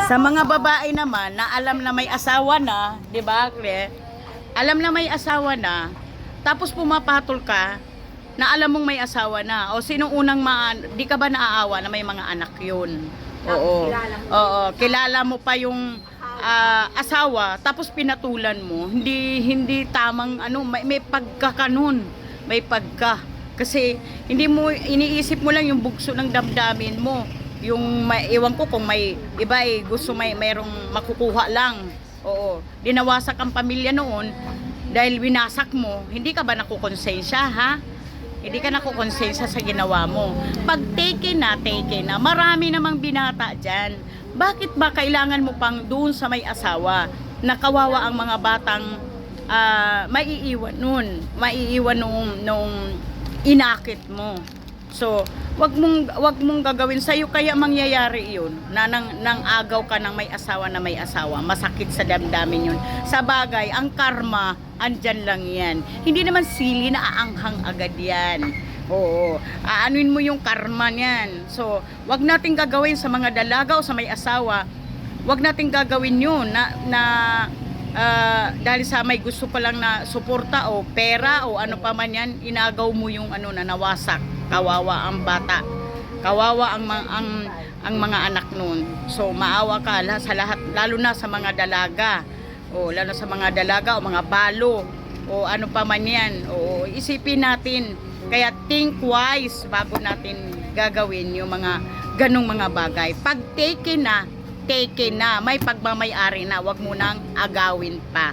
Sa mga babae naman na alam na may asawa na, 'di ba? Alam na may asawa na, tapos pumapatol ka na alam mong may asawa na. O sinong unang di ka ba naaawa na may mga anak 'yun? Oo. Oo, kilala mo pa yung asawa tapos pinatulan mo. Hindi tamang may pagkakanon. May pagka kasi hindi mo iniisip mo lang yung bugso ng damdamin mo. Yung iwan ko kung may iba gusto mayroong makukuha lang. Oo, dinawasak ang pamilya noon dahil winasak mo. Hindi ka ba nakukonsensya, ha? Hindi ka nakukonsensya sa ginawa mo. Pag take na, marami namang binata dyan. Bakit ba kailangan mo pang doon sa may asawa? Nakawawa ang mga batang maiiwan nung inakit mo. So, wag mong gagawin sa'yo kaya mangyayari 'yun. Nang agaw ka ng may asawa na may asawa, masakit sa damdamin 'yun. Sa bagay, ang karma andyan lang 'yan. Hindi naman sili na aanghang agad 'yan. Oo, aanuin mo yung karma niyan. So, wag nating gagawin sa mga dalaga o sa may asawa. Wag nating gagawin 'yun dahil sa may gusto pa lang na suporta o pera o ano pa man yan, inagaw mo yung na nawasak. Kawawa ang bata. Kawawa ang mga anak nun. So maawa ka sa lahat, lalo na sa mga dalaga. O lalo sa mga dalaga o mga balo o ano pa man yan. O isipin natin. Kaya think wise bago natin gagawin yung mga ganong mga bagay. Pag take na, may pagmamay-ari na, wag mo nang agawin pa.